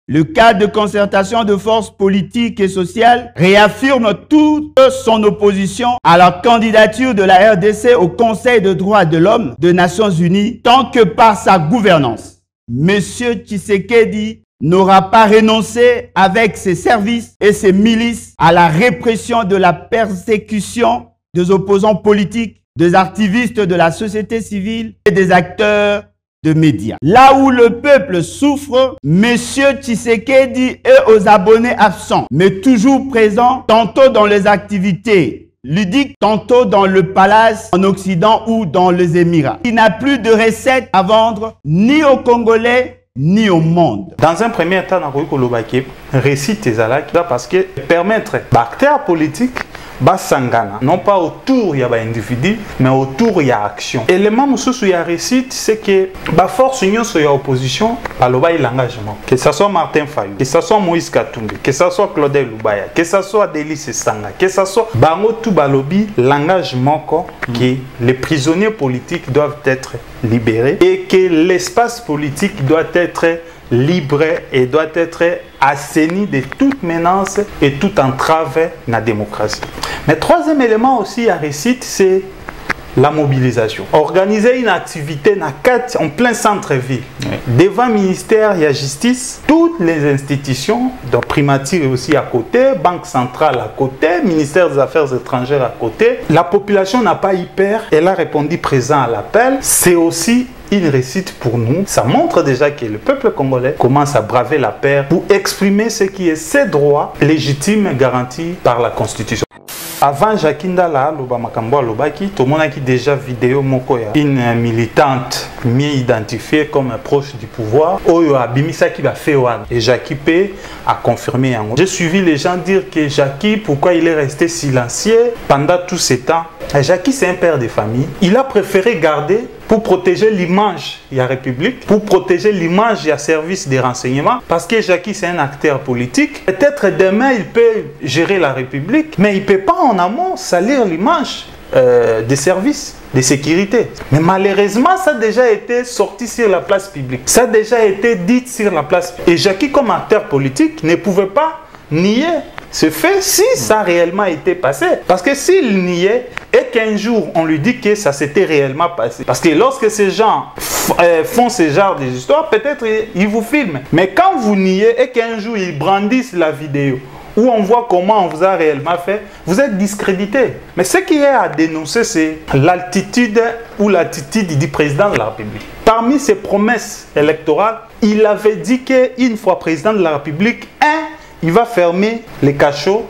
Le cadre de concertation de forces politiques et sociales réaffirme toute son opposition à la candidature de la RDC au Conseil des droits de l'homme des Nations Unies tant que par sa gouvernance. Monsieur Tshisekedi n'aura pas renoncé avec ses services et ses milices à la répression de la persécution des opposants politiques, des activistes de la société civile et des acteurs de médias. Là où le peuple souffre, Monsieur Tshisekedi est aux abonnés absents, mais toujours présent, tantôt dans les activités ludiques, tantôt dans le palace en Occident ou dans les Émirats. Il n'a plus de recettes à vendre ni aux Congolais ni au monde. Dans un premier temps, on a récite parce que permettre aux acteurs politiques basangana, non pas autour il y a individu, mais autour il y a action. Élément il y a récite, c'est que la force union sur l'opposition, l'engagement. Que ce soit Martin Fayou, que ce soit Moïse Katumbi, que ce soit Claudel Lubaya, que ce soit Délice Sanga, que ce soit Bango Toubalobi, l'engagement que les prisonniers politiques doivent être libérés et que l'espace politique doit être libre et doit être assaini de toute menace et toute entrave à la démocratie. Mais troisième élément aussi à récite, c'est la mobilisation. Organiser une activité en plein centre-ville, devant le ministère et la justice, toutes les institutions, donc primature aussi à côté, Banque centrale à côté, ministère des Affaires étrangères à côté. La population n'a pas eu peur, elle a répondu présent à l'appel. C'est aussi une réussite pour nous. Ça montre déjà que le peuple congolais commence à braver la peur pour exprimer ce qui est ses droits légitimes garantis par la Constitution. Avant Jakinda la loba makambo lobaki, tout le monde a déjà vidéo mokoya une militante mieux identifiée comme proche du pouvoir. Oyo abimisa qui va faire et Jackie P a confirmé. J'ai suivi les gens dire que Jackie, pourquoi il est resté silencieux pendant tout ce temps. Jackie c'est un père de famille. Il a préféré garder pour protéger l'image de la République, pour protéger l'image du service des renseignements, parce que Jackie c'est un acteur politique. Peut-être demain il peut gérer la République, mais il ne peut pas en amont salir l'image des services de sécurité. Mais malheureusement, ça a déjà été sorti sur la place publique. Ça a déjà été dit sur la place publique. Et Jackie, comme acteur politique, ne pouvait pas nier ce fait si ça a réellement été passé. Parce que s'il niait et qu'un jour on lui dit que ça s'était réellement passé. Parce que lorsque ces gens font ce genre d'histoires, peut-être ils vous filment. Mais quand vous niez et qu'un jour ils brandissent la vidéo où on voit comment on vous a réellement fait, vous êtes discrédité. Mais ce qui est à dénoncer, c'est l'altitude ou l'attitude du président de la République. Parmi ses promesses électorales, il avait dit qu'une fois président de la République, il va fermer les cachots,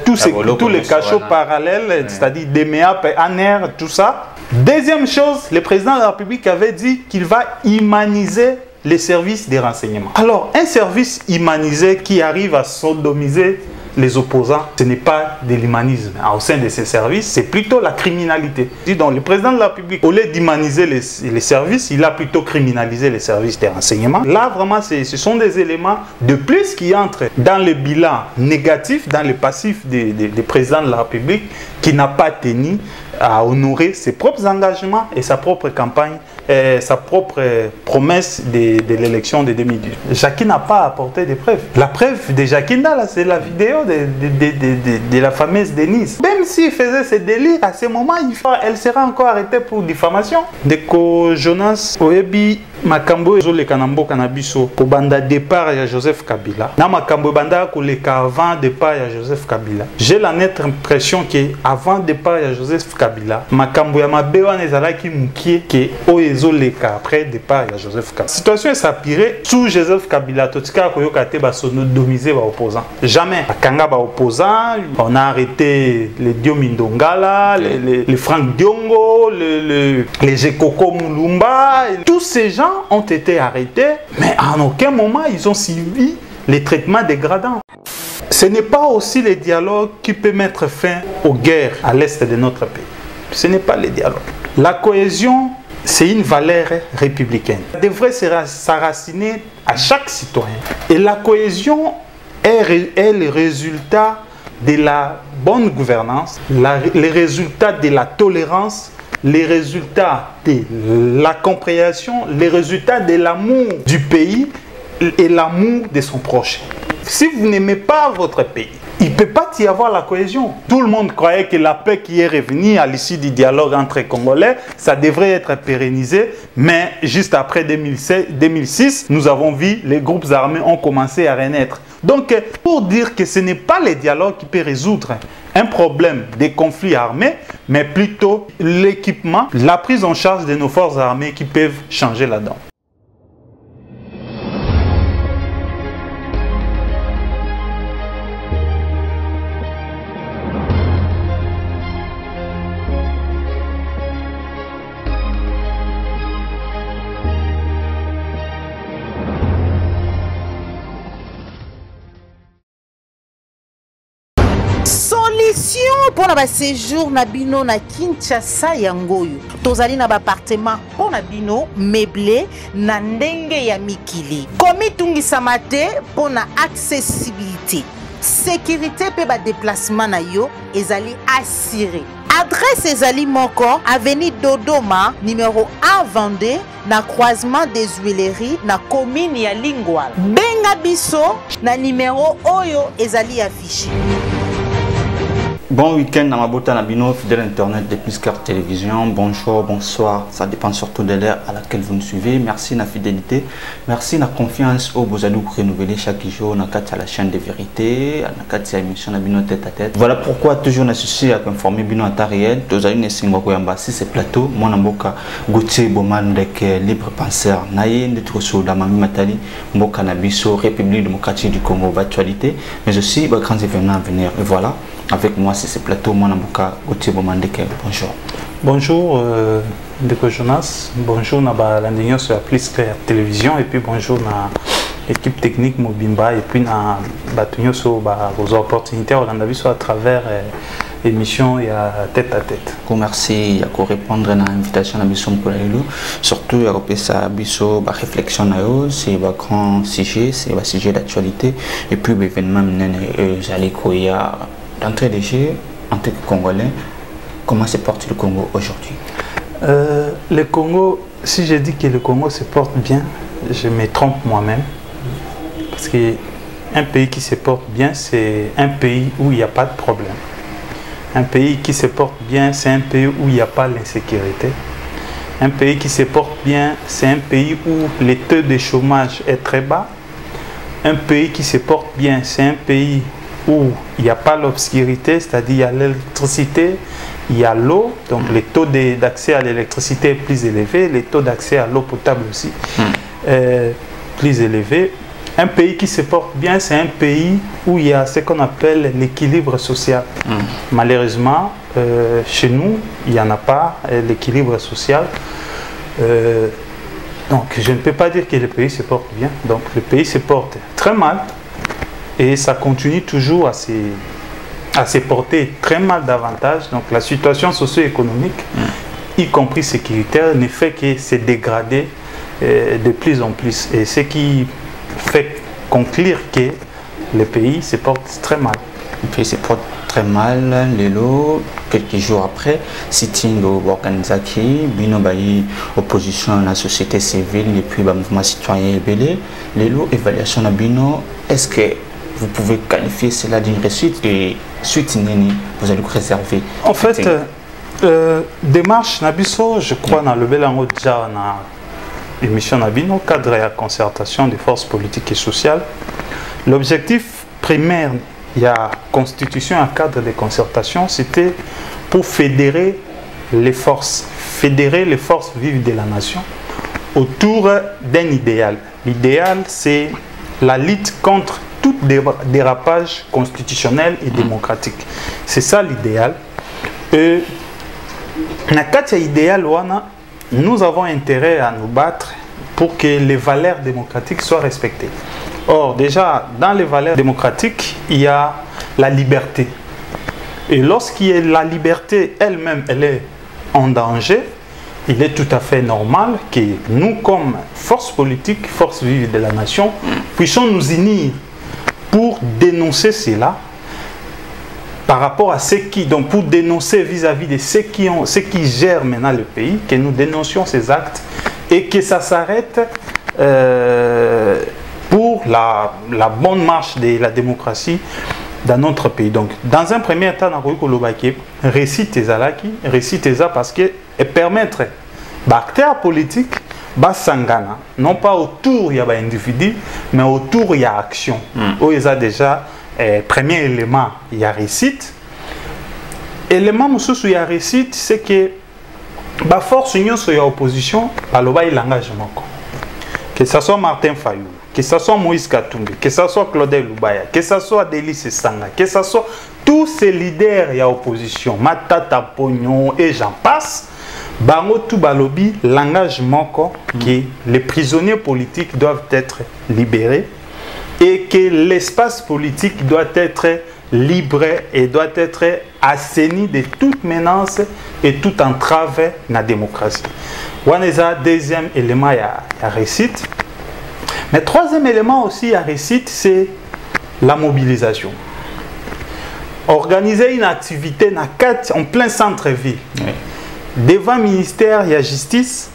tous les cachots parallèles, c'est-à-dire DMEA, ANR, tout ça. Deuxième chose, le président de la République avait dit qu'il va humaniser les services des renseignements. Alors, un service humanisé qui arrive à sodomiser les opposants, ce n'est pas de l'humanisme. Au sein de ces services, c'est plutôt la criminalité. Donc, le président de la République, au lieu d'humaniser les services, il a plutôt criminalisé les services des renseignements. Là, vraiment, ce sont des éléments de plus qui entrent dans le bilan négatif, dans le passif des présidents de la République, qui n'a pas tenu à honorer ses propres engagements et sa propre campagne, sa propre promesse de l'élection de 2018. Jackie n'a pas apporté de preuves. La preuve de Jackie, c'est la vidéo de la fameuse Denise. Même s'il faisait ce délire, à ce moment, elle sera encore arrêtée pour diffamation. Deko Jonas Oebi Makambo ezole kanambo kanabiso ko banda départ ya Joseph Kabila. Na makambo banda ko le avant départ ya Joseph Kabila. J'ai la nette impression que avant départ ya Joseph Kabila, makambo ya mabewa nezalaki mukie ke o ezole ka après départ ya Joseph Kabila. Situation s'appirer sous Joseph Kabila totika ko yokate ba sodomiser ba opposants. Jamais akanga ba opposants, on a arrêté les Diomi Ndongala, les Franck Diongo, les Jekoko Mulumba, tous ces gens ont été arrêtés, mais en aucun moment ils ont suivi les traitements dégradants. Ce n'est pas aussi le dialogue qui peut mettre fin aux guerres à l'est de notre pays. Ce n'est pas le dialogue. La cohésion, c'est une valeur républicaine. Elle devrait s'enraciner à chaque citoyen. Et la cohésion est le résultat de la bonne gouvernance, le résultat de la tolérance, les résultats de la compréhension, les résultats de l'amour du pays et l'amour de son prochain. Si vous n'aimez pas votre pays, il ne peut pas y avoir la cohésion. Tout le monde croyait que la paix qui est revenue à l'issue du dialogue entre Congolais, ça devrait être pérennisé, mais juste après 2006, nous avons vu les groupes armés ont commencé à renaître. Donc, pour dire que ce n'est pas le dialogue qui peut résoudre un problème des conflits armés, mais plutôt l'équipement, la prise en charge de nos forces armées qui peuvent changer la donne. Solution pour le séjour na bino na Kinshasa yangoyo. Tozali na appartement pour na bino meublé na ndenge ya mikili. Komi tungisa mate pour na accessibilité. Sécurité pe ba déplacement na yo ezali assuré. Adresse ezali moko avenue Dodoma numéro 1 Vendée na croisement des Huileries na commune ya Lingwal. Benga biso na numéro oyo ezali affiché. Bon week-end dans ma boîte à Bino, fidèle internet de Plus Carte Télévision. Bonjour, bonsoir, ça dépend surtout de l'heure à laquelle vous nous suivez. Merci de la fidélité, merci de la confiance au Bozalou pour renouveler chaque jour dans la chaîne de vérité, dans la émission de Bino tête à tête. Voilà pourquoi toujours on a souci à informer Bino en temps réel. Tous les si c'est plateau, mon amboka Gauthier Boman dek libre penseur, naïe de trop la Mami Matali, Mboka Nabiso, République démocratique du Congo, actualité, mais aussi les grands événements à venir. Et voilà. Avec moi, c'est ce plateau, mon amboka Gauthier Bomandeke. Bonjour. Bonjour, Ndeko Jonas. Bonjour, na l'Indignon sur la Plus Carte Télévision. Et puis bonjour, na l'équipe technique Mobimba. Et puis, na Batunyo sur vos opportunités. On a vu à travers l'émission et à tête à tête. Merci à répondre à l'invitation à Bisso Mkolalelo. Surtout, à Bisso, réflexion, c'est un grand sujet, c'est un sujet d'actualité. Et puis, l'événement, j'allais courir. D'entrée de jeu, en tant que Congolais, comment se porte le Congo aujourd'hui? Le Congo, si je dis que le Congo se porte bien, je me trompe moi-même. Parce qu'un pays qui se porte bien, c'est un pays où il n'y a pas de problème. Un pays qui se porte bien, c'est un pays où il n'y a pas l'insécurité. Un pays qui se porte bien, c'est un pays où le taux de chômage est très bas. Un pays qui se porte bien, c'est un pays où il n'y a pas l'obscurité, c'est-à-dire il y a l'électricité, il y a l'eau, donc le taux d'accès à l'électricité est plus élevé, le taux d'accès à l'eau potable aussi plus élevé. Un pays qui se porte bien, c'est un pays où il y a ce qu'on appelle l'équilibre social. Malheureusement, chez nous, il n'y en a pas l'équilibre social. Donc je ne peux pas dire que le pays se porte bien, donc le pays se porte très mal. Et ça continue toujours à se porter très mal davantage. Donc la situation socio-économique, y compris sécuritaire, ne fait que se dégrader de plus en plus. Et ce qui fait conclure que le pays se porte très mal. Le pays se porte très mal. Lelo, quelques jours après, sitting au Organisaki, Bino Bayi, opposition à la société civile et puis le mouvement citoyen Ebele. Lelo, évaluation à Bino, est-ce que vous pouvez qualifier cela d'une réussite et suite nini, vous allez vous réserver? En fait, démarche Nabiso, je crois dans le Belango déjà dans l'émission Nabino, cadre et concertation des forces politiques et sociales. L'objectif primaire, il y a constitution un cadre de concertation, c'était pour fédérer les forces vives de la nation autour d'un idéal. L'idéal, c'est la lutte contre tout dérapage constitutionnel et démocratique. C'est ça l'idéal. Nous avons intérêt à nous battre pour que les valeurs démocratiques soient respectées. Or, déjà, dans les valeurs démocratiques, il y a la liberté. Et lorsqu'il la liberté elle-même, elle est en danger, il est tout à fait normal que nous, comme force politique, force vive de la nation, puissions nous unir pour dénoncer cela par rapport à ceux qui, donc pour dénoncer vis-à-vis de ceux qui gèrent maintenant le pays, que nous dénoncions ces actes et que ça s'arrête pour la bonne marche de la démocratie dans notre pays. Donc, dans un premier temps, on a récit parce que permettre acteurs politiques basangana, non pas autour il y a individu, mais autour il y a action. Où il y a déjà premier élément, il y a récite. Élément où il y a récite, c'est que la force union sur l'opposition, il l'engagement. Que ce soit Martin Fayou, que ce soit Moïse Katumbi, que ce soit Claudel Lubaya, que ce soit Délice Sanga, que ce soit tous ces leaders de l'opposition, Matata Pognon et j'en passe, Bango tout balobi, l'engagement que les prisonniers politiques doivent être libérés et que l'espace politique doit être libre et doit être assaini de toute menace et toute entrave à la démocratie. Waneza, deuxième élément, il y a récite. Mais troisième élément aussi, il y a récite, c'est la mobilisation. Organiser une activité en plein centre-ville. Oui. Devant le ministère, il y a justice.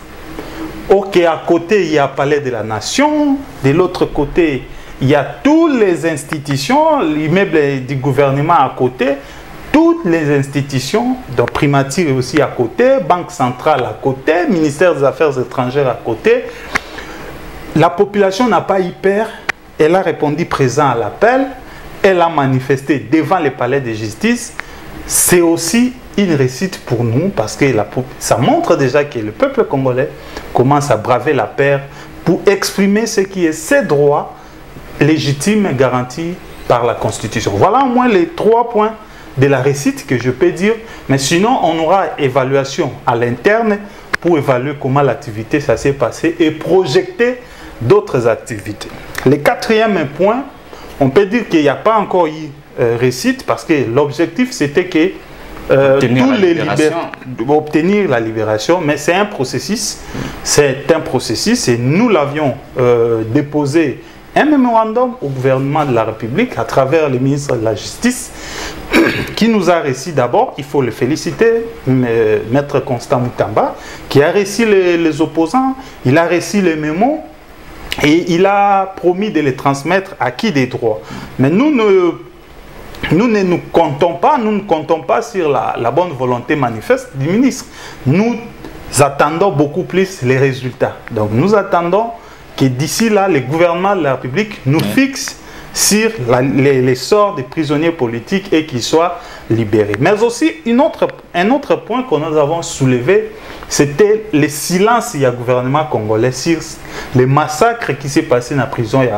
Ok, à côté, il y a Palais de la Nation. De l'autre côté, il y a toutes les institutions, l'immeuble du gouvernement à côté, toutes les institutions, donc primature aussi à côté, Banque centrale à côté, ministère des Affaires étrangères à côté. La population n'a pas hyper, elle a répondu présent à l'appel, elle a manifesté devant le palais de justice. C'est aussi une réussite pour nous parce que ça montre déjà que le peuple congolais commence à braver la paire pour exprimer ce qui est ses droits légitimes garantis par la Constitution. Voilà au moins les 3 points de la réussite que je peux dire, mais sinon on aura évaluation à l'interne pour évaluer comment l'activité ça s'est passé et projeter d'autres activités. Le 4e point, on peut dire qu'il n'y a pas encore eu réussite parce que l'objectif c'était que obtenir la libération, mais c'est un processus, et nous l'avions déposé un mémorandum au gouvernement de la République à travers le ministre de la Justice qui nous a réussi d'abord, il faut le féliciter, Maître Constant Moutamba, qui a réussi les opposants, il a réussi les mémos et il a promis de les transmettre à qui des droits. Mais nous ne comptons pas sur la bonne volonté manifeste du ministre. Nous attendons beaucoup plus les résultats. Donc nous attendons que d'ici là, le gouvernement de la République nous fixe sur les sorts des prisonniers politiques et qu'ils soient libérés. Mais aussi, un autre point que nous avons soulevé, c'était le silence du gouvernement congolais sur les massacres qui s'est passé dans la prison il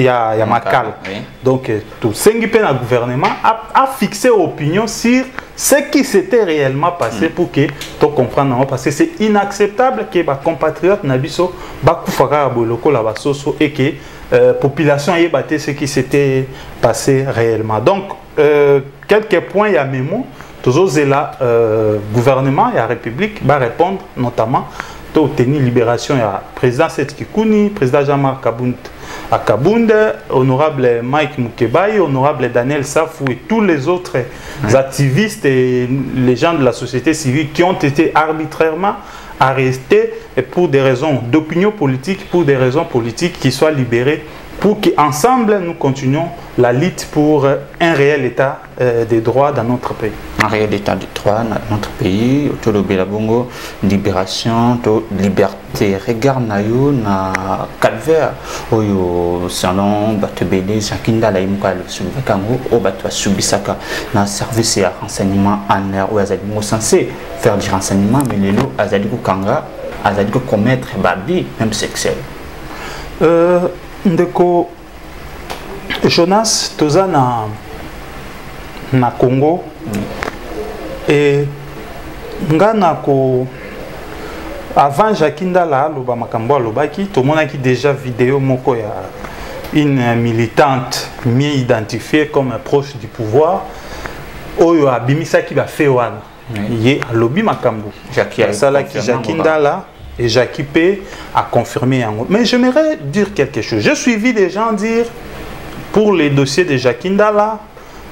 y a Makala. Oui. Donc, tout le gouvernement a fixé l'opinion sur ce qui s'était réellement passé pour que tu comprennes. Parce que c'est inacceptable que les compatriotes n'abisso et que la population ait battu ce qui s'était passé réellement. Donc, quelques points, il y a mémo. Toujours là, gouvernement et la République va répondre notamment à obtenir libération du président Seth Kikouni, président Jean-Marc Kabund, honorable Mike Mukebai, honorable Daniel Safou et tous les autres activistes et les gens de la société civile qui ont été arbitrairement arrêtés pour des raisons d'opinion politique, pour des raisons politiques, qui soient libérés pour qu'ensemble nous continuions la lutte pour un réel état des droits dans notre pays. Un réel état des droits dans notre pays, autour de Belabongo, libération, liberté. Regarde nayo na calvaire, oyo salon batebele Jakinda la imuka le subikango o batwa subisaka na service ya renseignement en air ou azali mo censé faire du renseignement mais lelo azali ko kanga azali ko commettre babi même sexuel. Ndeko Jonas toza na Congo et nga nako avant Jakinda la loba makambo lobaki to monaki déjà vidéo moko ya une militante mieux identifiée comme proche du pouvoir oyo abimisa ki ba fait wana yé lobi makambo sala ki Jakinda la et Jackie P a confirmé en gros. Mais j'aimerais dire quelque chose. J'ai suivi des gens dire, pour les dossiers de Jakinda là,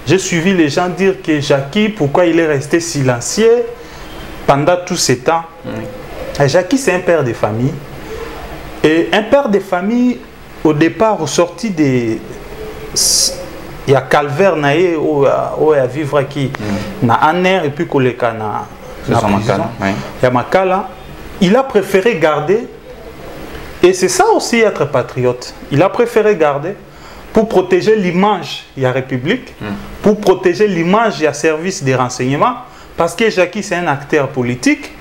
j'ai suivi les gens dire que Jackie, pourquoi il est resté silencieux pendant tous ces temps. Jackie, c'est un père de famille. Et un père de famille, au départ, au sorti des... Il y a calvaire naé où à vivre qui na aner et puis koleka na prison. Il y a Makala. Il a préféré garder, et c'est ça aussi être patriote. Il a préféré garder pour protéger l'image de la République, pour protéger l'image du service des renseignements, parce que Jacky c'est un acteur politique.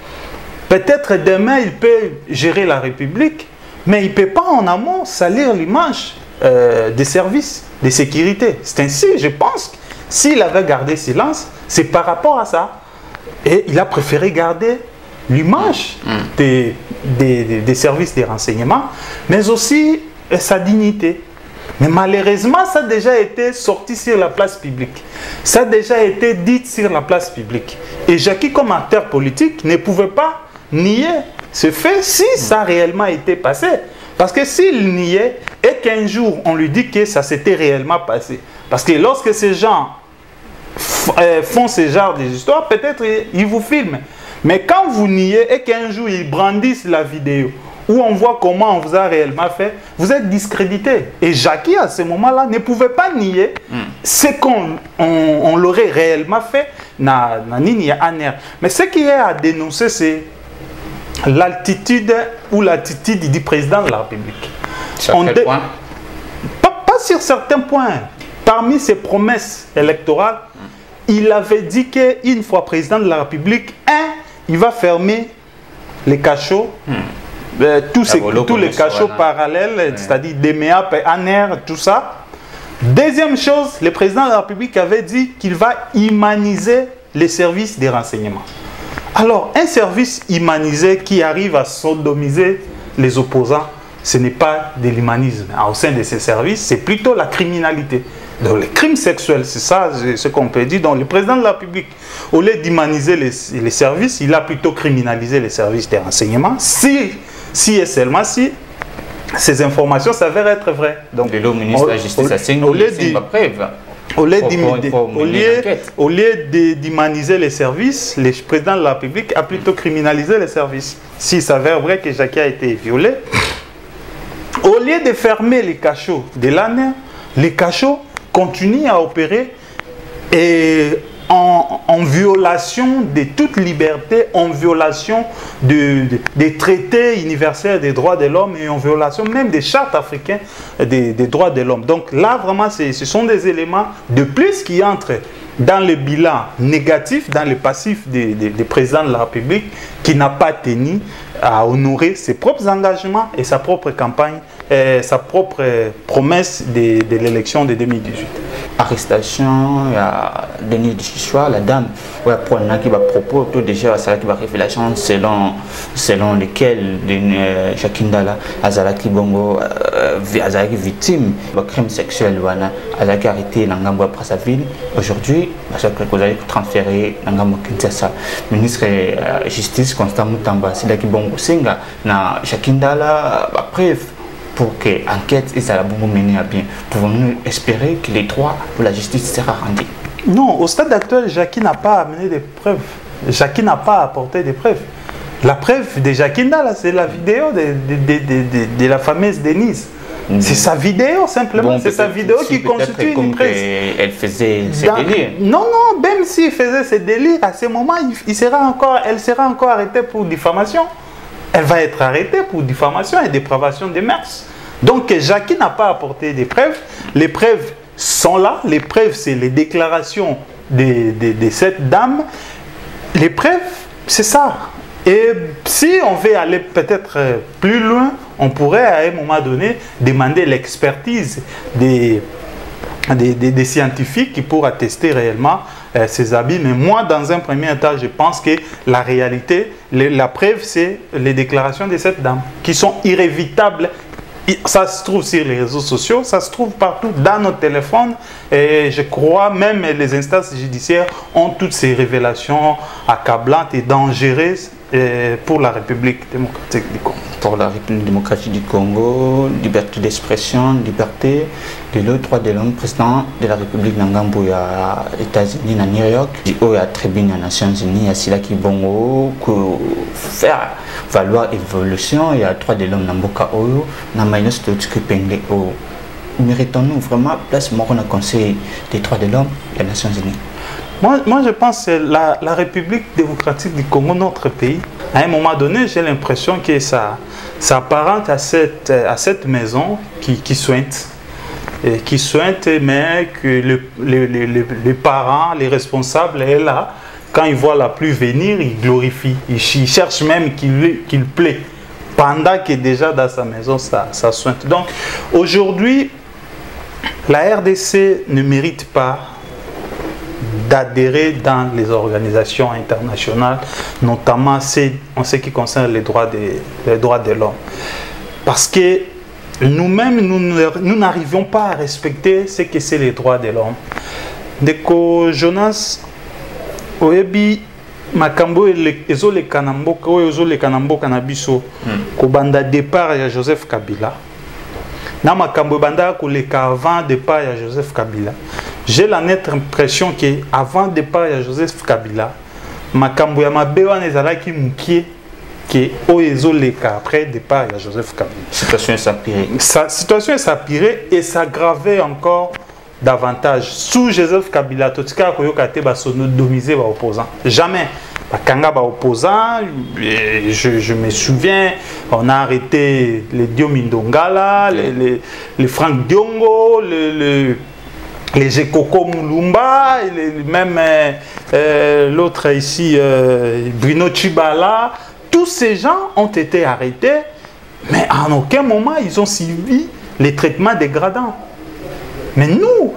Peut-être demain il peut gérer la République, mais il ne peut pas en amont salir l'image des services de sécurité. C'est ainsi, je pense, s'il avait gardé silence, c'est par rapport à ça. Et il a préféré garder l'image des services de renseignement, mais aussi sa dignité. Mais malheureusement, ça a déjà été sorti sur la place publique. Ça a déjà été dit sur la place publique. Et Jacky, comme acteur politique, ne pouvait pas nier ce fait si ça a réellement été passé. Parce que s'il niait et qu'un jour on lui dit que ça s'était réellement passé, parce que lorsque ces gens font ce genre d'histoires, peut-être ils vous filment. Mais quand vous niez et qu'un jour ils brandissent la vidéo où on voit comment on vous a réellement fait, vous êtes discrédité. Et Jacky, à ce moment-là, ne pouvait pas nier ce qu'on l'aurait réellement fait. Mais ce qui est à dénoncer, c'est l'altitude ou l'attitude du président de la République. Sur quel point? Pas sur certains points. Parmi ses promesses électorales, il avait dit qu'une fois président de la République, il va fermer les cachots, tous les cachots parallèles, c'est-à-dire DMEA, ANER, tout ça. Deuxième chose, le président de la République avait dit qu'il va humaniser les services des renseignements. Alors, un service humanisé qui arrive à sodomiser les opposants, ce n'est pas de l'humanisme. Au sein de ces services, c'est plutôt la criminalité. Donc, les crimes sexuels, c'est ça ce qu'on peut dire. Donc, le président de la République, au lieu d'humaniser les services, il a plutôt criminalisé les services des renseignements. Si et seulement si ces informations s'avèrent être vraies. Donc, le ministre de la Justice a signé au lieu d'humaniser les services, le président de la République a plutôt criminalisé les services. S'il s'avère vrai que Jacky a été violé, au lieu de fermer les cachots de l'ANER, les cachots continuent à opérer et en violation de toute liberté, en violation des traités universels des droits de l'homme et en violation même des chartes africaines des droits de l'homme. Donc là, vraiment, ce sont des éléments de plus qui entrent dans le bilan négatif, dans le passif des présidents de la République qui n'a pas tenu à honorer ses propres engagements et sa propre campagne, sa propre promesse de l'élection de 2018. Arrestation, il y a Denis Chichwa, la dame, ouais, pour un qui va propos, tout déjà, ça qui va révélation selon lesquelles Jacky Ndala, Azalaki Bongo, Azalaki victime de crime sexuel, Azalaki arrêté dans Ngambo après sa ville. Aujourd'hui, vous allez transférer dans Ngambo Kinshasa. Ministre de la Justice, Constant Moutamba, c'est là qui Bongo Singa, na Jacky Ndala, après. Pour que l'enquête et ça la mener à bien. Pouvons-nous espérer que les droits pour la justice sera rendu? Non, au stade actuel, Jacky n'a pas amené des preuves. Jacky n'a pas apporté des preuves. La preuve de Jacky Ndala, c'est la vidéo de la fameuse Denise. C'est sa vidéo simplement, bon, c'est sa vidéo qui constitue une preuve. Elle faisait ses délires. Non, même s'il faisait ses délires, à ce moment, elle sera encore arrêtée pour diffamation. Elle va être arrêtée pour diffamation et dépravation des mœurs. Donc Jacky n'a pas apporté des preuves. Les preuves sont là. Les preuves, c'est les déclarations de cette dame. Les preuves, c'est ça. Et si on veut aller peut-être plus loin, on pourrait à un moment donné demander l'expertise des scientifiques qui pourront attester réellement ces habits. Mais moi, dans un premier temps, je pense que la réalité, la preuve, c'est les déclarations de cette dame qui sont irrévitables. Ça se trouve sur les réseaux sociaux, ça se trouve partout dans nos téléphones. Et je crois même les instances judiciaires ont toutes ces révélations accablantes et dangereuses pour la République démocratique du Congo? Pour la République démocratique du Congo, liberté d'expression, liberté, le droit de l'homme, président de la République Nangambo à États-Unis, à New York, il y a tribune des Nations Unies, à Silaki Bongo, pour faire valoir évolution, il y a droit de l'homme Namboka Oyo, Namayos Totsuke Penge O. Méritons-nous vraiment place moi qu'on a conseil des droits de l'homme des Nations Unies? Moi, je pense que la République démocratique du Congo, notre pays, à un moment donné, j'ai l'impression que ça apparente à cette maison qui sointe. Qui sointe, mais que les parents, les responsables, est là. Quand ils voient la pluie venir, ils glorifient. Ils cherchent même qu'il plaît. Pendant que déjà dans sa maison, ça sointe. Donc, aujourd'hui, la RDC ne mérite pas d'adhérer dans les organisations internationales, notamment en ce qui concerne les droits de l'homme. Parce que nous-mêmes, nous n'arrivons pas à respecter ce que c'est les droits de l'homme. Deko Jonas, oyebi makambo ezole kanamboka oyo ezole kanamboka na biso ko banda départ ya Joseph Kabila. Na makambo banda ko leka avant départ ya Joseph Kabila. J'ai la nette impression que avant départ ya Joseph Kabila, makambo ya mabewa nezalaki mukie que oezoleka après départ ya Joseph Kabila. Situation s'appirait. Sa situation s'appirait et s'aggravait encore davantage. Sous Joseph Kabila, totika koyoka te ba sodomiser ba opposants. Jamais. Bakanga ba opposants, je me souviens, on a arrêté les Diomindongala, les Franck Diongo, les Jekoko Mulumba, même l'autre ici, Bruno Chibala. Tous ces gens ont été arrêtés, mais en aucun moment ils ont suivi les traitements dégradants. Mais nous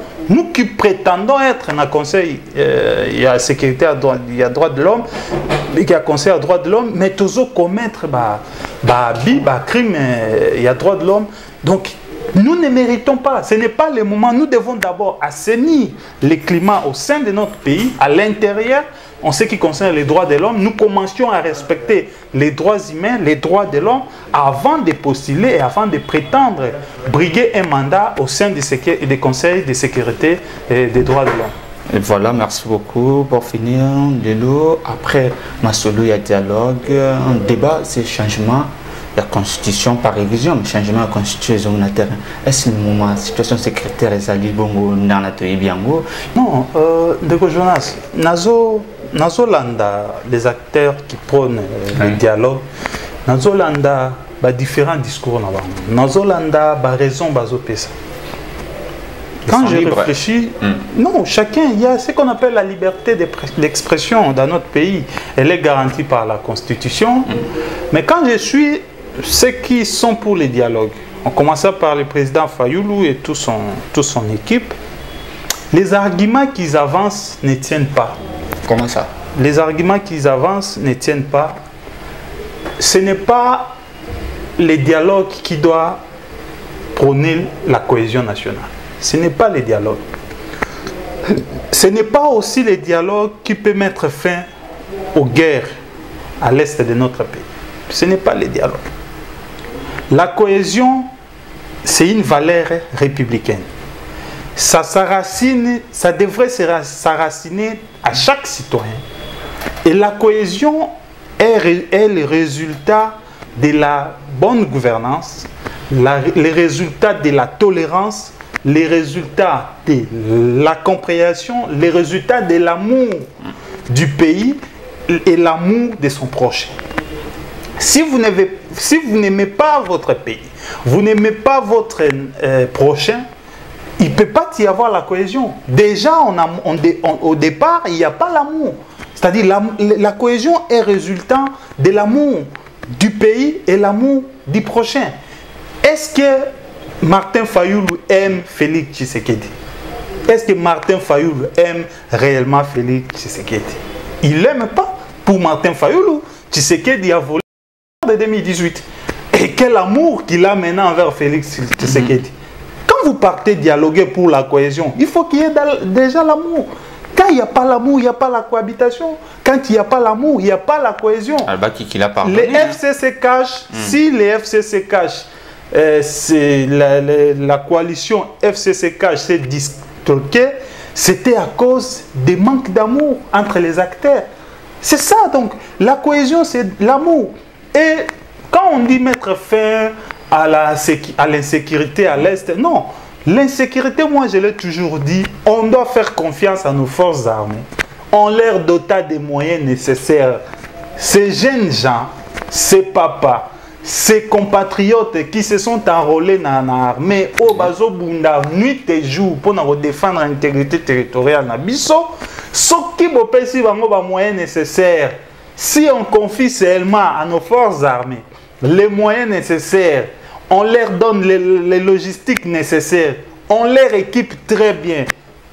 qui prétendons être dans le Conseil, il y a sécurité, il y a droit de l'homme, il y a Conseil à droit de l'homme, mais toujours commettre crime, il y a droit de l'homme. Donc nous ne méritons pas, ce n'est pas le moment. Nous devons d'abord assainir le climat au sein de notre pays, à l'intérieur. En ce qui concerne les droits de l'homme, nous commencions à respecter les droits humains, les droits de l'homme, avant de postuler et avant de prétendre briguer un mandat au sein des conseils de sécurité et des droits de l'homme. Et voilà, merci beaucoup. Pour finir, Delo, après Masolo, il y a dialogue, un débat, c'est changement. La constitution par révision, mais changement de la constitution sur le terrain. Est-ce le moment, la situation sécuritaire est allée bongo dans la biango? Non, Deko Jonas, Nazolanda, les acteurs qui prônent le dialogue, Nazolanda, différents discours. Nazolanda, raison, bazopesa. Quand je réfléchis, non, chacun, il y a ce qu'on appelle la liberté d'expression dans notre pays. Elle est garantie par la Constitution. Mais quand je suis ceux qui sont pour les dialogues, on commence par le président Fayoulou et toute son équipe, les arguments qu'ils avancent ne tiennent pas. Comment ça? Les arguments qu'ils avancent ne tiennent pas. Ce n'est pas les dialogues qui doivent prôner la cohésion nationale. Ce n'est pas les dialogues. Ce n'est pas aussi les dialogues qui peuvent mettre fin aux guerres à l'est de notre pays. Ce n'est pas les dialogues. La cohésion, c'est une valeur républicaine. Ça devrait s'enraciner à chaque citoyen. Et la cohésion est le résultat de la bonne gouvernance, les résultats de la tolérance, les résultats de la compréhension, les résultats de l'amour du pays et l'amour de son prochain. Si vous n'aimez pas votre pays, vous n'aimez pas votre prochain, il ne peut pas y avoir la cohésion. Déjà, au départ, il n'y a pas l'amour. C'est-à-dire la cohésion est résultant de l'amour du pays et l'amour du prochain. Est-ce que Martin Fayoulou aime Félix Tshisekedi? Est-ce que Martin Fayoulou aime réellement Félix Tshisekedi? Il ne l'aime pas. Pour Martin Fayoulou, Tshisekedi a volé de 2018. Et quel amour qu'il a maintenant envers Félix Tshisekedi. Quand vous partez dialoguer pour la cohésion, il faut qu'il y ait déjà l'amour. Quand il n'y a pas l'amour, il n'y a pas la cohabitation. Quand il n'y a pas l'amour, il n'y a pas la cohésion. Les FC se cachent. Si les FC se cachent, c'est la coalition FCCK s'est disloquée, c'était à cause des manques d'amour entre les acteurs. C'est ça, donc, la cohésion, c'est l'amour. Et quand on dit mettre fin à l'insécurité à l'Est, non. L'insécurité, moi, je l'ai toujours dit, on doit faire confiance à nos forces armées. On leur dota des moyens nécessaires. Ces jeunes gens, ces papas, ces compatriotes qui se sont enrôlés dans l'armée, au bazo bunda nuit et jour pour défendre l'intégrité territoriale na biso, ce qui bopesi bango ba moyens nécessaires. Si on confie seulement à nos forces armées les moyens nécessaires, on leur donne les logistiques nécessaires, on leur équipe très bien,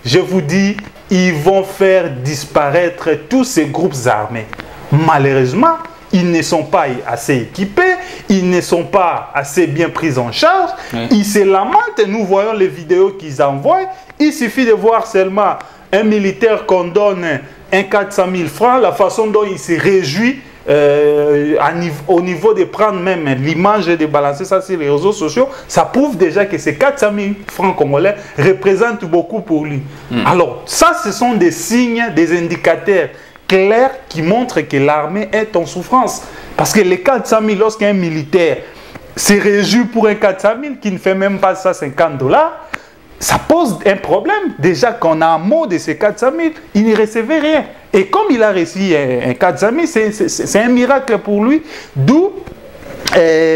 je vous dis, ils vont faire disparaître tous ces groupes armés. Malheureusement, ils ne sont pas assez équipés, ils ne sont pas assez bien pris en charge, ils se lamentent, nous voyons les vidéos qu'ils envoient, il suffit de voir seulement un militaire qu'on donne un 400 000 francs, la façon dont il se réjouit au niveau de prendre même l'image et de balancer ça sur les réseaux sociaux, ça prouve déjà que ces 400 000 francs congolais représentent beaucoup pour lui. Alors ça, ce sont des signes, des indicateurs clairs qui montrent que l'armée est en souffrance. Parce que les 400 000, lorsqu'un militaire se réjouit pour un 400 000 qui ne fait même pas ça $50, ça pose un problème. Déjà qu'on a un mot de ces 400 000, il ne recevait rien. Et comme il a reçu un 400 000, c'est un miracle pour lui. D'où,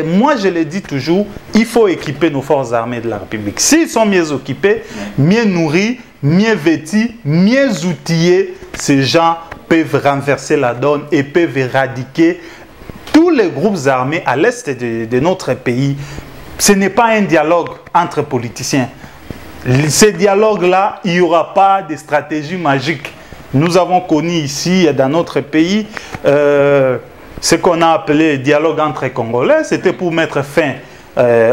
moi je le dis toujours, il faut équiper nos forces armées de la République. S'ils sont mieux occupés, mieux nourris, mieux vêtus, mieux outillés, ces gens peuvent renverser la donne et peuvent éradiquer tous les groupes armés à l'est de notre pays. Ce n'est pas un dialogue entre politiciens. Ces dialogues-là, il n'y aura pas de stratégie magique. Nous avons connu ici, dans notre pays, ce qu'on a appelé dialogue entre Congolais. C'était pour mettre fin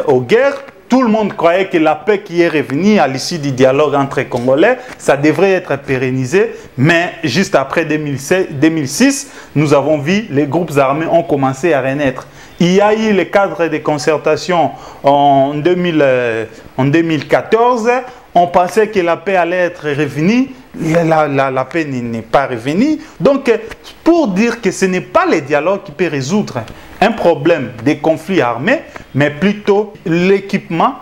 aux guerres. Tout le monde croyait que la paix qui est revenue à l'issue du dialogue entre Congolais, ça devrait être pérennisé. Mais juste après 2006, nous avons vu les groupes armés ont commencé à renaître. Il y a eu le cadre de concertation en 2014. On pensait que la paix allait être revenue. La paix n'est pas revenue. Donc, pour dire que ce n'est pas le dialogue qui peut résoudre un problème des conflits armés, mais plutôt l'équipement,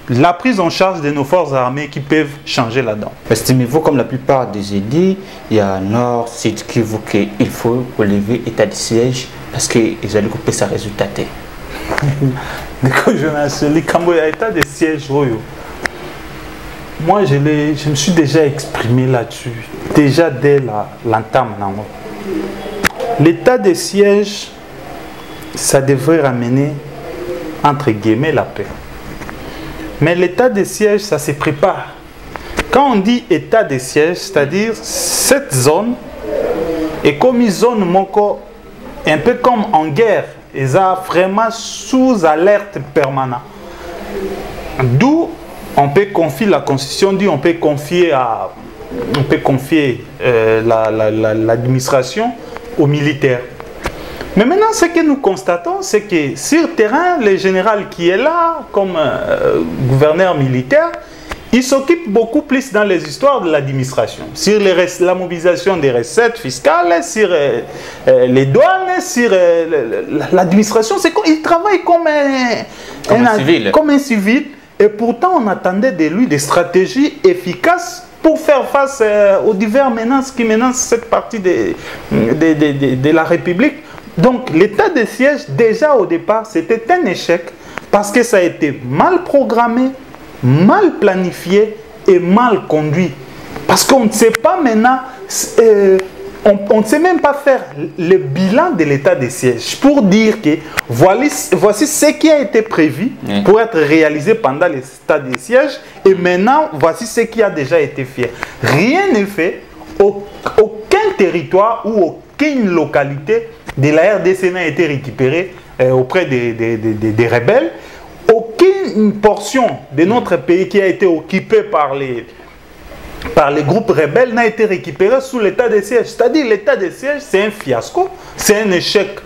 la prise en charge de nos forces armées qui peuvent changer la donne. Estimez-vous, comme la plupart des édits, il y a Nord, Sud, Kivu, qu'il faut relever l'état de siège parce qu'ils allaient couper sa résultat. L'état de siège, moi, je me suis déjà exprimé là-dessus, déjà dès l'entame. L'état de siège, ça devrait ramener, entre guillemets, la paix. Mais l'état de siège, ça se prépare. Quand on dit état de siège, c'est-à-dire cette zone est comme une zone un peu comme en guerre. Ils sont vraiment sous alerte permanente. D'où on peut confier, la Constitution dit, on peut confier l'administration aux militaires. Mais maintenant, ce que nous constatons, c'est que sur le terrain, le général qui est là, comme gouverneur militaire, il s'occupe beaucoup plus dans les histoires de l'administration. Sur la mobilisation des recettes fiscales, sur les douanes, sur l'administration. Il travaille comme un civil. Et pourtant, on attendait de lui des stratégies efficaces pour faire face aux diverses menaces qui menacent cette partie de la République. Donc, l'état de siège, déjà au départ, c'était un échec parce que ça a été mal programmé, mal planifié et mal conduit. Parce qu'on ne sait pas maintenant, on ne sait même pas faire le bilan de l'état de siège pour dire que voici ce qui a été prévu pour être réalisé pendant l'état de siège et maintenant, voici ce qui a déjà été fait. Rien n'est fait, aucun territoire ou aucune localité de la RDC n'a été récupérée auprès des rebelles. Aucune portion de notre pays qui a été occupée par par les groupes rebelles n'a été récupéré sous l'état de siège. C'est-à-dire l'état de siège, c'est un fiasco, c'est un échec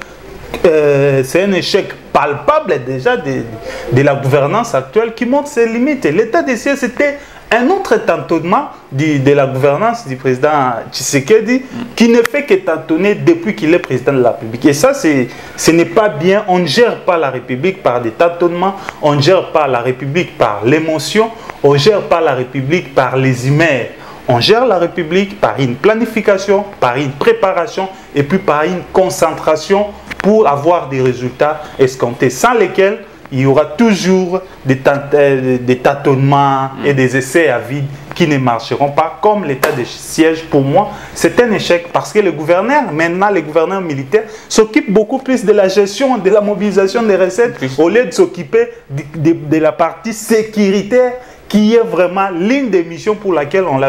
palpable déjà de la gouvernance actuelle qui montre ses limites. L'état de siège, c'était un autre tâtonnement de la gouvernance du président Tshisekedi qui ne fait que tâtonner depuis qu'il est président de la République. Et ça, ce n'est pas bien. On ne gère pas la République par des tâtonnements, on ne gère pas la République par l'émotion, on ne gère pas la République par les humeurs. On gère la République par une planification, par une préparation et puis par une concentration pour avoir des résultats escomptés, sans lesquels il y aura toujours des tâtonnements et des essais à vide qui ne marcheront pas. Comme l'état de siège, pour moi, c'est un échec parce que le gouverneur, maintenant les gouverneurs militaires, s'occupent beaucoup plus de la gestion, de la mobilisation des recettes, au lieu de s'occuper de la partie sécuritaire qui est vraiment l'une des missions pour laquelle on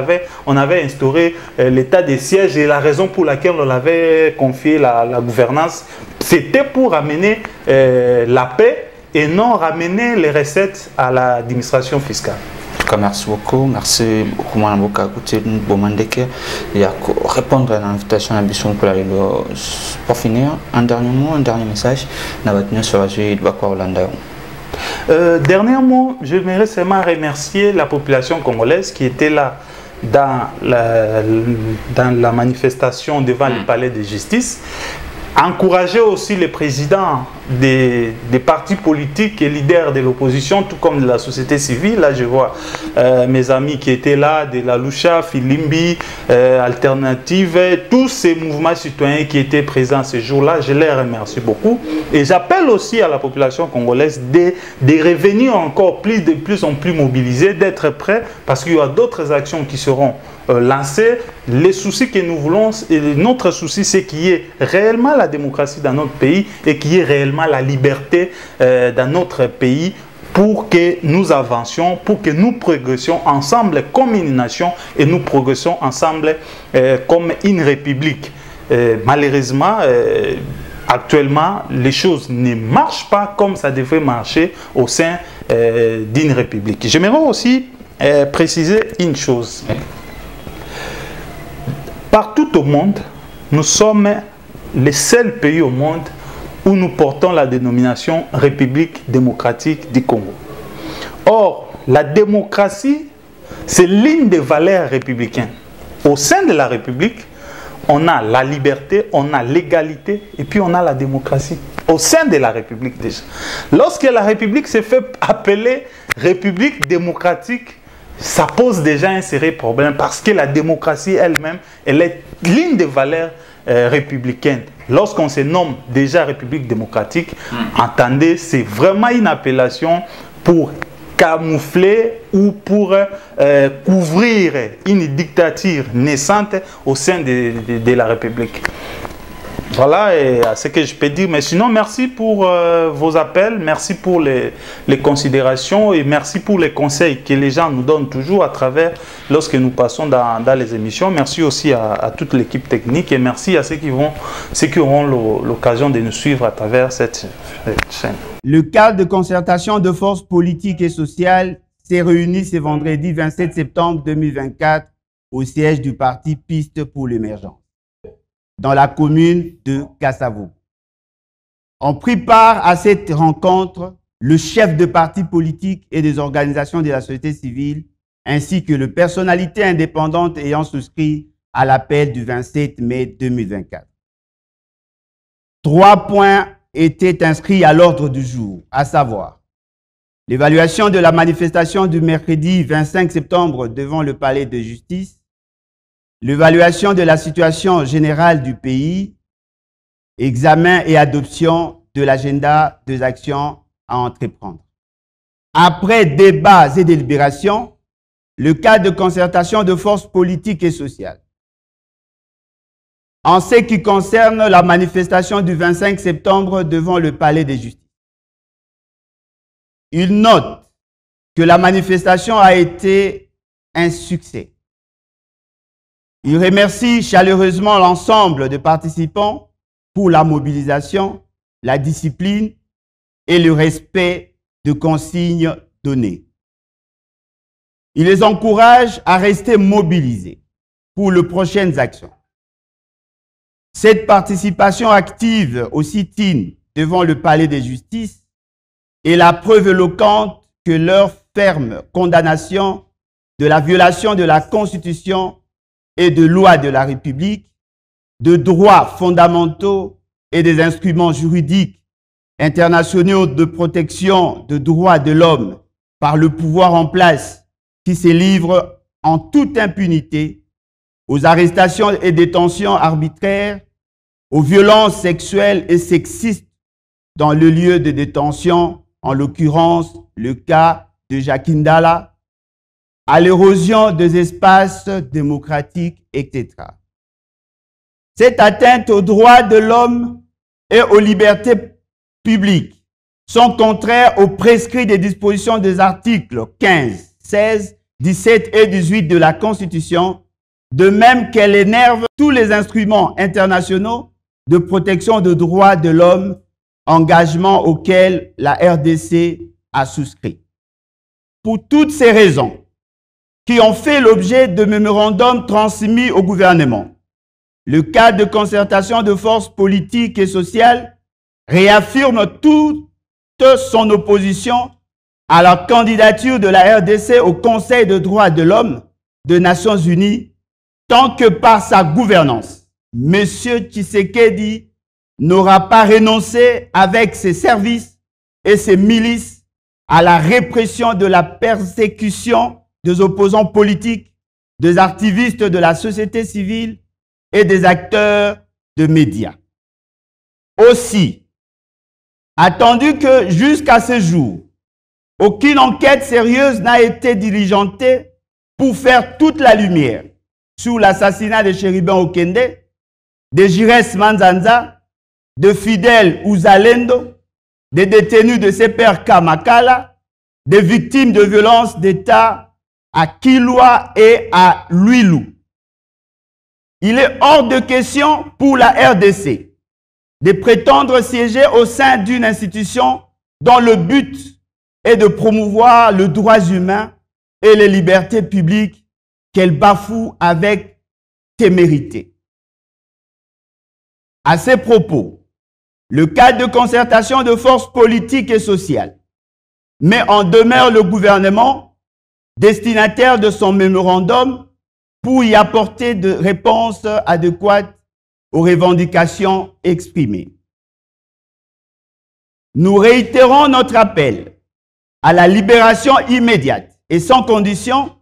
avait instauré l'état de siège et la raison pour laquelle on avait confié la gouvernance, c'était pour amener la paix et non ramener les recettes à l'administration fiscale. Merci beaucoup. Merci beaucoup, Mme Bokakoute Bomandeke. Et à répondre à l'invitation à Bisson pour finir, un dernier mot, un dernier message. Sur la de Bakwa Hollanda. Dernièrement, j'aimerais seulement remercier la population congolaise qui était là dans la manifestation devant le palais de justice. Encourager aussi les présidents des partis politiques et leaders de l'opposition, tout comme de la société civile. Là, je vois mes amis qui étaient là, de la Lucha, Filimbi, Alternative, tous ces mouvements citoyens qui étaient présents ce jour-là, je les remercie beaucoup. Et j'appelle aussi à la population congolaise de revenir encore de plus en plus mobilisés, d'être prêts, parce qu'il y a d'autres actions qui seront lancées. Les soucis que nous voulons, et notre souci, c'est qu'il y ait réellement la démocratie dans notre pays et qu'il y ait réellement la liberté dans notre pays pour que nous avancions, pour que nous progressions ensemble comme une nation et nous progressions ensemble comme une république. Malheureusement, actuellement, les choses ne marchent pas comme ça devrait marcher au sein d'une république. J'aimerais aussi préciser une chose. Partout au monde, nous sommes les seuls pays au monde où nous portons la dénomination République démocratique du Congo. Or, la démocratie, c'est l'une des valeurs républicaines. Au sein de la République, on a la liberté, on a l'égalité et puis on a la démocratie. Au sein de la République déjà. Lorsque la République se fait appeler République démocratique, ça pose déjà un sérieux problème parce que la démocratie elle-même, elle est l'une des valeurs républicaines. Lorsqu'on se nomme déjà République démocratique, entendez, c'est vraiment une appellation pour camoufler ou pour couvrir une dictature naissante au sein de la République. Voilà ce que je peux dire. Mais sinon, merci pour vos appels, merci pour les considérations et merci pour les conseils que les gens nous donnent toujours à travers lorsque nous passons dans les émissions. Merci aussi à toute l'équipe technique et merci à ceux qui auront l'occasion de nous suivre à travers cette chaîne. Le cadre de concertation de forces politiques et sociales s'est réuni ce vendredi 27 septembre 2024 au siège du parti Piste pour l'émergence, dans la commune de Kassavo. On prit part à cette rencontre le chef de partis politiques et des organisations de la société civile, ainsi que les personnalités indépendantes ayant souscrit à l'appel du 27 mai 2024. 3 points étaient inscrits à l'ordre du jour, à savoir l'évaluation de la manifestation du mercredi 25 septembre devant le palais de justice, l'évaluation de la situation générale du pays, examen et adoption de l'agenda des actions à entreprendre. Après débats et délibérations, le cadre de concertation de forces politiques et sociales. En ce qui concerne la manifestation du 25 septembre devant le palais de justice, il note que la manifestation a été un succès. Il remercie chaleureusement l'ensemble des participants pour la mobilisation, la discipline et le respect de consignes données. Il les encourage à rester mobilisés pour les prochaines actions. Cette participation active au sit-in devant le palais de justice est la preuve éloquente que leur ferme condamnation de la violation de la Constitution et de lois de la République, de droits fondamentaux et des instruments juridiques internationaux de protection des droits de l'homme par le pouvoir en place qui se livre en toute impunité aux arrestations et détentions arbitraires, aux violences sexuelles et sexistes dans le lieu de détention, en l'occurrence le cas de Jakindala, à l'érosion des espaces démocratiques, etc. Cette atteinte aux droits de l'homme et aux libertés publiques sont contraires aux prescrits des dispositions des articles 15, 16, 17 et 18 de la Constitution, de même qu'elle énerve tous les instruments internationaux de protection des droits de l'homme, engagement auquel la RDC a souscrit. Pour toutes ces raisons, qui ont fait l'objet de mémorandums transmis au gouvernement, le cadre de concertation de forces politiques et sociales réaffirme toute son opposition à la candidature de la RDC au Conseil des droits de l'homme des Nations Unies, tant que par sa gouvernance, M. Tshisekedi n'aura pas renoncé avec ses services et ses milices à la répression de la persécution des opposants politiques, des activistes de la société civile et des acteurs de médias. Aussi, attendu que jusqu'à ce jour, aucune enquête sérieuse n'a été diligentée pour faire toute la lumière sur l'assassinat de Chérubin Okende, de Jires Manzanza, de Fidel Uzalendo, des détenus de CPR Kamakala, des victimes de violences d'État à Kilwa et à Luilou. Il est hors de question pour la RDC de prétendre siéger au sein d'une institution dont le but est de promouvoir les droits humains et les libertés publiques qu'elle bafoue avec témérité. À ces propos, le cadre de concertation de forces politiques et sociales met en demeure le gouvernement, destinataire de son mémorandum, pour y apporter des réponses adéquates aux revendications exprimées. Nous réitérons notre appel à la libération immédiate et sans condition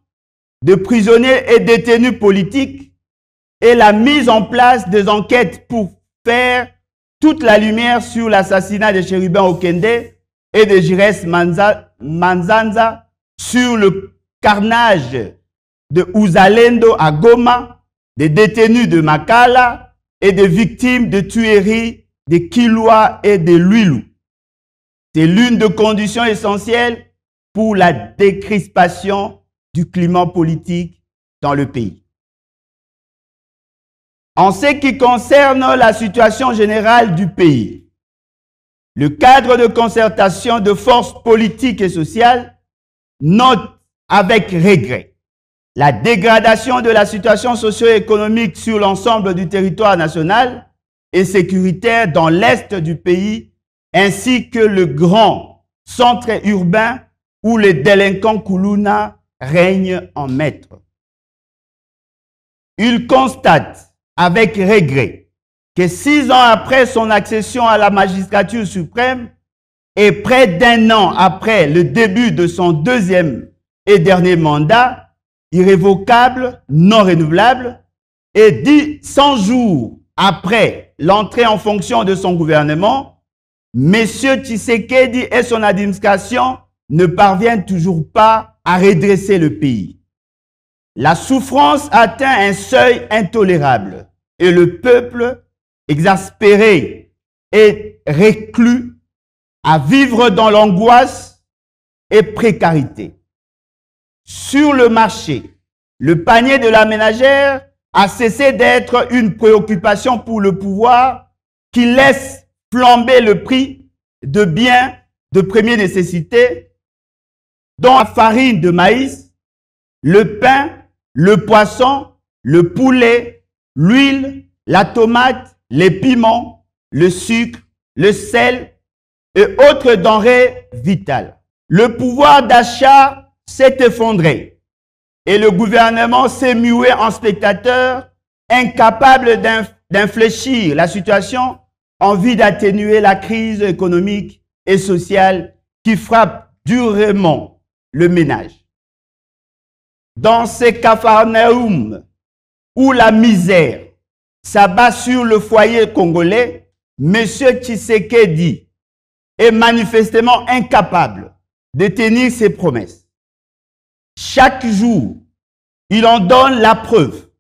de prisonniers et détenus politiques et la mise en place des enquêtes pour faire toute la lumière sur l'assassinat de Chérubin Okende et de Jires Manzanza, sur le carnage de Uzalendo à Goma, des détenus de Makala et des victimes de tueries de Kilwa et de Luilou. C'est l'une des conditions essentielles pour la décrispation du climat politique dans le pays. En ce qui concerne la situation générale du pays, le cadre de concertation de forces politiques et sociales note avec regret la dégradation de la situation socio-économique sur l'ensemble du territoire national et sécuritaire dans l'est du pays, ainsi que le grand centre urbain où les délinquants Koulouna règnent en maître. Il constate avec regret que 6 ans après son accession à la magistrature suprême et près d'1 an après le début de son deuxième et dernier mandat, irrévocable, non renouvelable, et 100 jours après l'entrée en fonction de son gouvernement, M. Tshisekedi et son administration ne parviennent toujours pas à redresser le pays. La souffrance atteint un seuil intolérable et le peuple, exaspéré et reclus, à vivre dans l'angoisse et précarité. Sur le marché, le panier de la ménagère a cessé d'être une préoccupation pour le pouvoir qui laisse flamber le prix de biens de première nécessité, dont la farine de maïs, le pain, le poisson, le poulet, l'huile, la tomate, les piments, le sucre, le sel et autres denrées vitales. Le pouvoir d'achat s'est effondré et le gouvernement s'est mué en spectateur, incapable d'infléchir la situation en vue d'atténuer la crise économique et sociale qui frappe durement le ménage. Dans ces capharnaüm où la misère s'abat sur le foyer congolais, M. Tshisekedi est manifestement incapable de tenir ses promesses. Chaque jour, il en donne la preuve.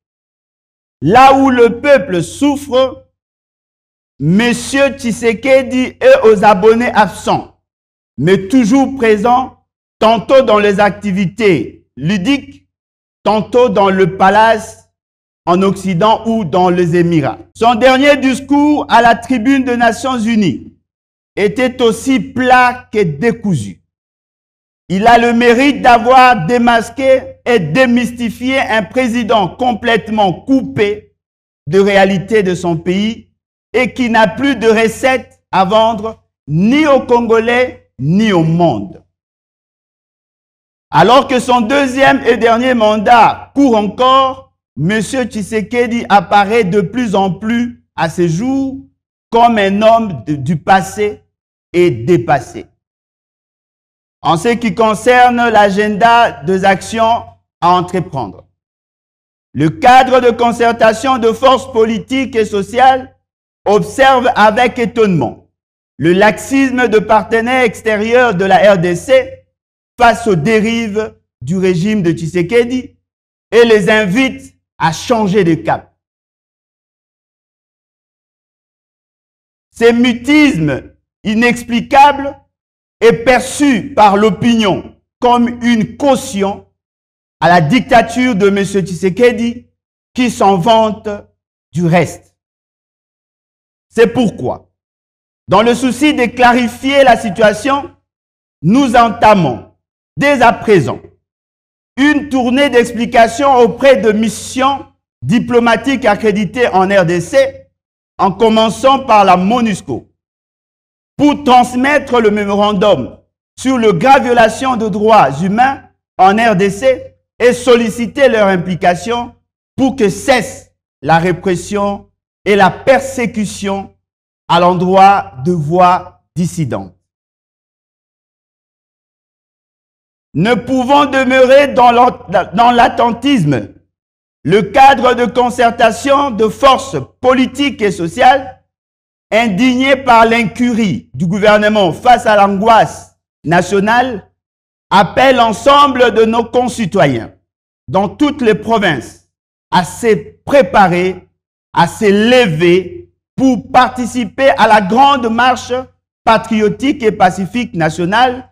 Là où le peuple souffre, M. Tshisekedi est aux abonnés absents, mais toujours présent, tantôt dans les activités ludiques, tantôt dans le palace en Occident ou dans les Émirats. Son dernier discours à la tribune des Nations Unies était aussi plat que décousu. Il a le mérite d'avoir démasqué et démystifié un président complètement coupé de réalité de son pays et qui n'a plus de recettes à vendre ni aux Congolais ni au monde. Alors que son deuxième et dernier mandat court encore, M. Tshisekedi apparaît de plus en plus à ce jour comme un homme du passé et dépassé. En ce qui concerne l'agenda des actions à entreprendre, le cadre de concertation de forces politiques et sociales observe avec étonnement le laxisme de partenaires extérieurs de la RDC face aux dérives du régime de Tshisekedi et les invite à changer de cap. Ce mutisme inexplicable est perçu par l'opinion comme une caution à la dictature de M. Tshisekedi qui s'en vante du reste. C'est pourquoi, dans le souci de clarifier la situation, nous entamons dès à présent une tournée d'explication auprès de missions diplomatiques accréditées en RDC, en commençant par la MONUSCO, pour transmettre le mémorandum sur les graves violations de droits humains en RDC et solliciter leur implication pour que cesse la répression et la persécution à l'endroit de voix dissidentes. Ne pouvant demeurer dans l'attentisme, le cadre de concertation de forces politiques et sociales, indigné par l'incurie du gouvernement face à l'angoisse nationale, appelle l'ensemble de nos concitoyens dans toutes les provinces à se préparer, à se lever pour participer à la grande marche patriotique et pacifique nationale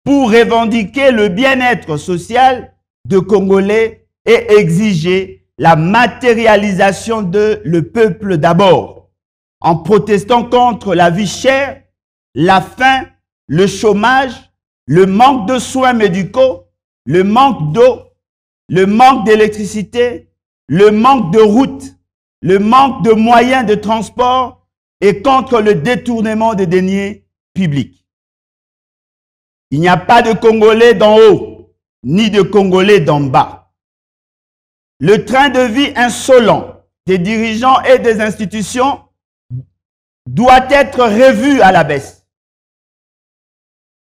pour revendiquer le bien-être social de Congolais et exiger la matérialisation de le peuple d'abord, en protestant contre la vie chère, la faim, le chômage, le manque de soins médicaux, le manque d'eau, le manque d'électricité, le manque de routes, le manque de moyens de transport et contre le détournement des deniers publics. Il n'y a pas de Congolais d'en haut, ni de Congolais d'en bas. Le train de vie insolent des dirigeants et des institutions doit être revu à la baisse.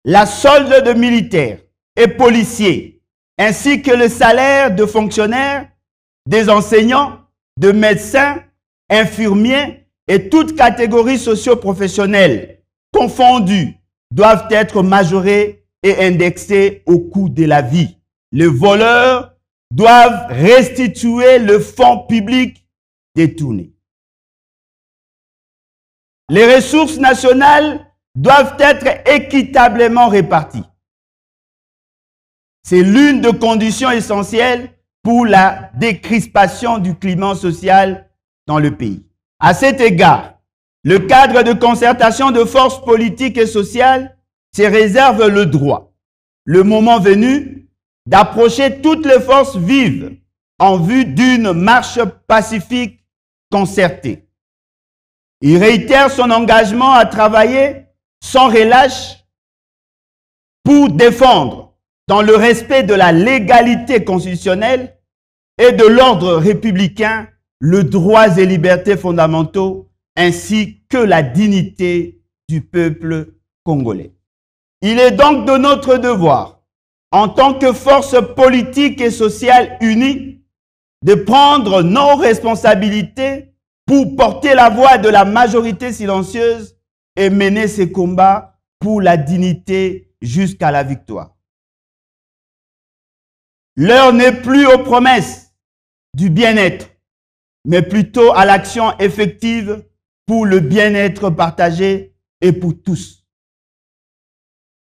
La solde de militaires et policiers, ainsi que le salaire de fonctionnaires, des enseignants, de médecins, infirmiers et toutes catégories socio-professionnelles confondues, doivent être majorés et indexés au coût de la vie. Les voleurs doivent restituer le fonds public détourné. Les ressources nationales doivent être équitablement réparties. C'est l'une des conditions essentielles pour la décrispation du climat social dans le pays. À cet égard, le cadre de concertation de forces politiques et sociales se réserve le droit, le moment venu, d'approcher toutes les forces vives en vue d'une marche pacifique concertée. Il réitère son engagement à travailler sans relâche pour défendre, dans le respect de la légalité constitutionnelle et de l'ordre républicain, les droits et libertés fondamentaux ainsi que la dignité du peuple congolais. Il est donc de notre devoir, en tant que force politique et sociale unie, de prendre nos responsabilités pour porter la voix de la majorité silencieuse et mener ces combats pour la dignité jusqu'à la victoire. L'heure n'est plus aux promesses du bien-être, mais plutôt à l'action effective pour le bien-être partagé et pour tous.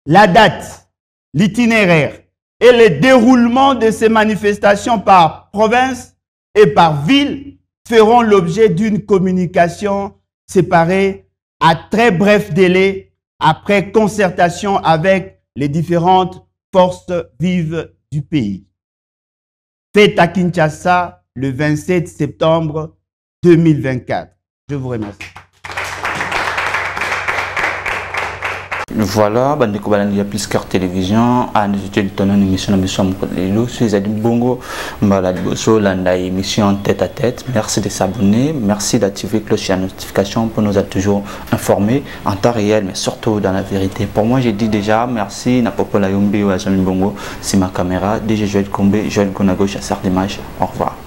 La date, l'itinéraire et le déroulement de ces manifestations par province et par ville feront l'objet d'une communication séparée à très bref délai après concertation avec les différentes forces vives du pays. Fête à Kinshasa le 27 septembre 2024. Je vous remercie. Voilà, bandeko balandi ya Piscart Télévision, à nous étudier une émission de mission Moukolelo, suis Adim Bongo, Mbala Bosso, landa émission tête à tête. Merci de s'abonner, merci d'activer la cloche et la notification pour nous être toujours informés en temps réel, mais surtout dans la vérité. Pour moi, j'ai dit déjà merci, Napopola Yombi ou Azami Bongo, c'est ma caméra, DJ Joël Kombe, Joël Konago, chasseur d'images. Au revoir.